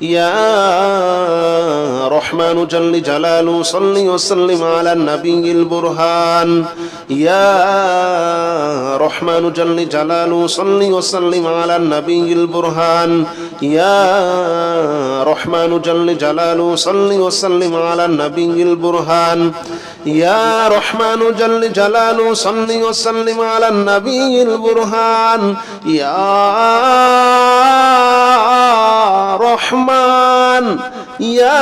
يا رحمن جل جلاله صل وسلم على النبي البرهان يا رحمن جل جلاله صل وسلم على النبي البرهان يا رحمن جل جلاله صل وسلم على النبي البرهان يا رحمن جل جلاله صل وسلم على النبي البرهان يا رحمن يا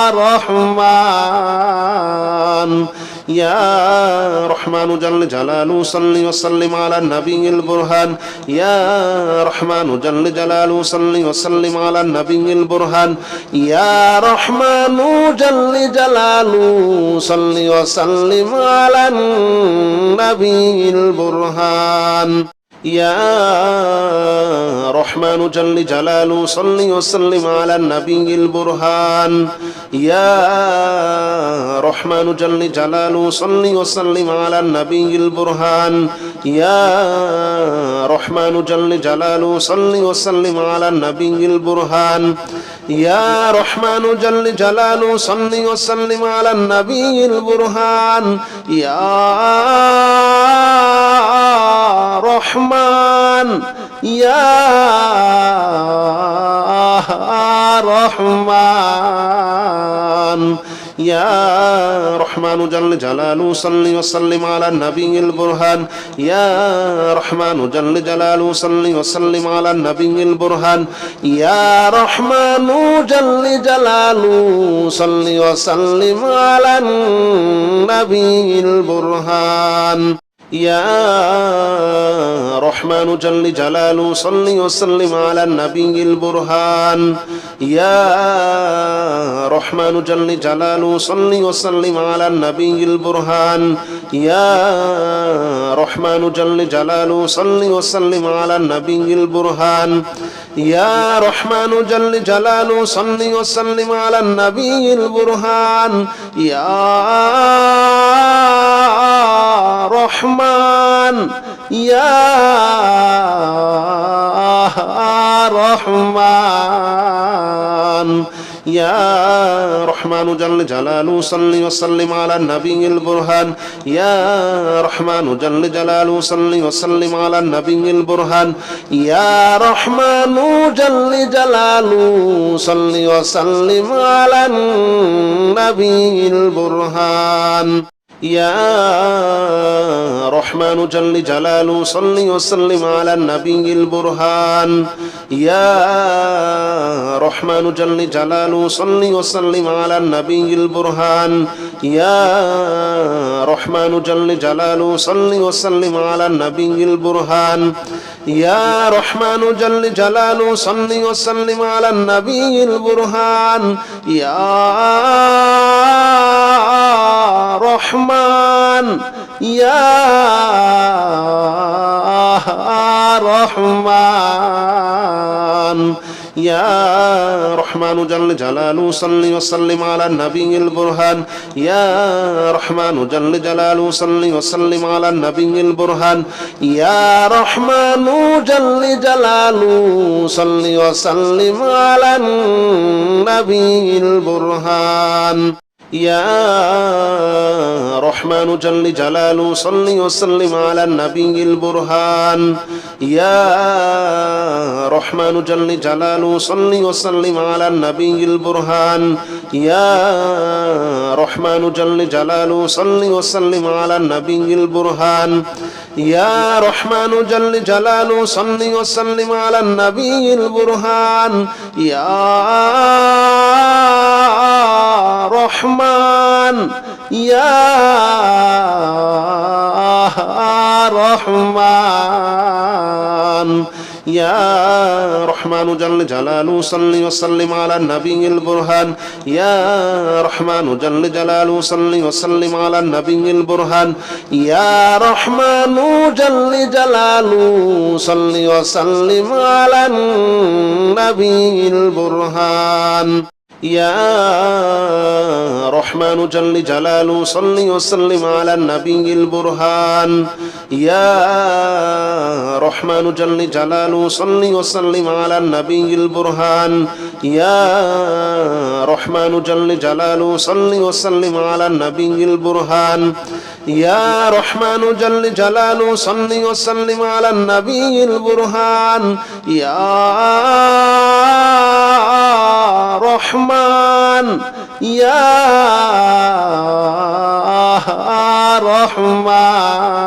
رحمن يا رحمن جل جلاله صل وسلم على النبي البرهان يا رحمن جل جلاله صل وسلم على النبي البرهان يا رحمن جل جلاله صل وسلم على النبي البرهان يا رحمن جل جلاله صل وسلم على النبي البرهان يا رحمن جل جلاله صل وسلم على النبي البرهان يا رحمن جل جلاله صل وسلم على النبي البرهان يا رحمن جل جلاله صل وسلم على النبي البرهان يا رحمن يا رحمن يا رحمن جل جلاله صل وسلم على النبي البرهان يا رحمن جل جلاله صل وسلم على النبي البرهان يا رحمن جل جلاله صل وسلم على النبي البرهان يا رحمن جل جلاله صل وسلم على النبي البرهان يا رحمن جل جلاله صل وسلم على النبي البرهان يا رحمن جل جلاله صل وسلم على النبي البرهان يا رحمن جل جلاله صل وسلم على النبي البرهان يا رحمن يا رحمن يا رحمن جل جلاله صل وسلم على النبي البرهان يا رحمن جل جلاله صل وسلم على النبي البرهان يا رحمن جل جلاله صل وسلم على النبي البرهان يا رحمن جل جلاله صل وسلم على النبي البرهان يا رحمن جل جلاله صل وسلم على النبي البرهان يا رحمن جل جلاله صل وسلم على النبي البرهان يا رحمن جل جلاله صل وسلم على النبي البرهان يا رحمن يا رحمن يا رحمن جل جلاله صل وسلم على النبي البرهان يا رحمن جل جلاله صل وسلم على النبي البرهان يا رحمن جل جلاله صل وسلم على النبي البرهان يا رحمن جل جلاله صل وسلم على النبي البرهان يا رحمن جل جلاله صل وسلم على النبي البرهان يا رحمن جل جلاله صل وسلم على النبي البرهان يا رحمن جل جلاله صل وسلم على النبي البرهان يا رحمن يا رحمن يا رحمن جل جلاله صل وسلم على النبي البرهان يا رحمن جل جلاله صل وسلم على النبي البرهان يا رحمن جل جلاله صل وسلم على النبي البرهان يا رحمن جل جلاله صل وسلم على النبي البرهان يا رحمن رحمن جل جلاله صل وسلم على النبي البرهان يا رحمن جل جلاله صل وسلم على النبي البرهان يا رحمن جل جلاله صل وسلم على النبي البرهان يا رحمن يا رحمن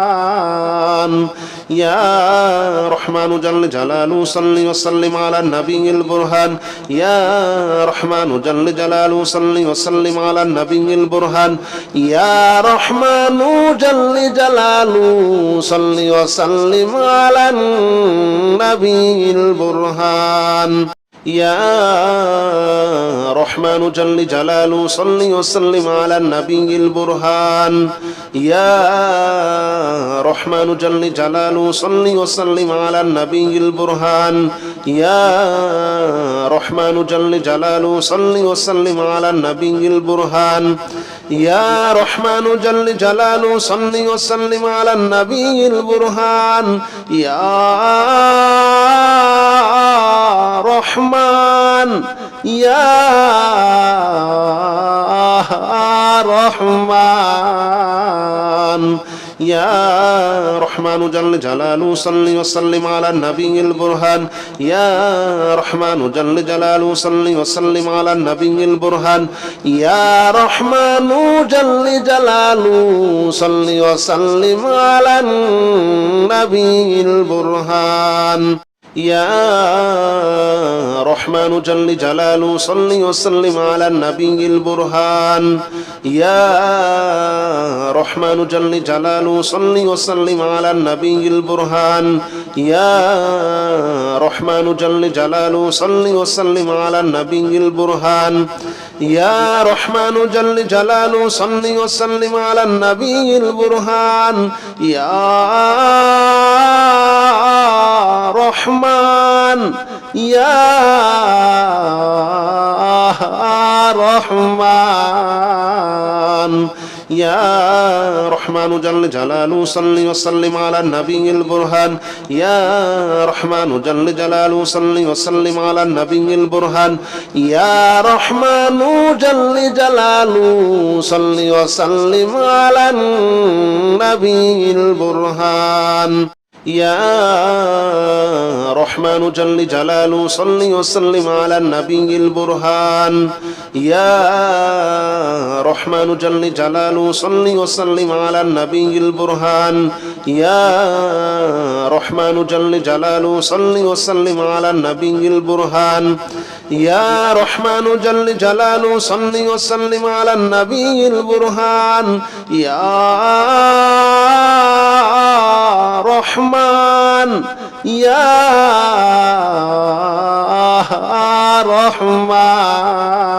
يا رحمن جل جلاله صل وسلم على النبي البرهان يا رحمن جل جلاله صل وسلم على النبي البرهان يا رحمن جل جلاله صل وسلم على النبي البرهان يا رحمن جل جلاله صل وسلم على النبي البرهان يا رحمن جل جلاله صل وسلم على النبي البرهان يا رحمن جل جلاله صل وسلم على النبي البرهان يا رحمن جل جلاله صل وسلم على النبي البرهان يا رحمن يا رحمن يا رحمن جل جلاله صل وسلم على النبي البرهان يا رحمن جل جلاله صل وسلم على النبي البرهان يا رحمن جل جلاله صل وسلم على النبي البرهان يا رحمن جل جلاله صل وسلم على النبي البرهان يا رحمن جل جلاله صل وسلم على النبي البرهان يا رحمن جل جلاله صل وسلم على النبي البرهان يا رحمن جل جلاله صل وسلم على النبي البرهان يا رحمن يا رحمن يا رحمن جل جلاله صل وسلم على النبي البرهان يا رحمن جل جلاله صل وسلم على النبي البرهان يا رحمن جل جلاله صل وسلم على النبي البرهان يا رحمن جل جلاله صل وسلم على النبي البرهان يا رحمن جل جلاله صل وسلم على النبي البرهان يا رحمن جل جلاله صل وسلم على النبي البرهان يا رحمن جل جلاله صل وسلم على النبي البرهان يا رحمن يا رحمن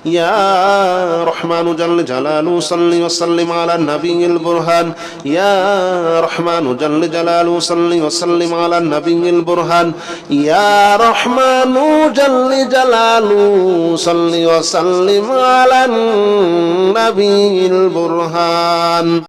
يا رحمن جل جلاله صل وسلم على النبي البرهان يا رحمن جل جلاله صل وسلم على النبي البرهان يا رحمن جل جلاله صل وسلم على النبي البرهان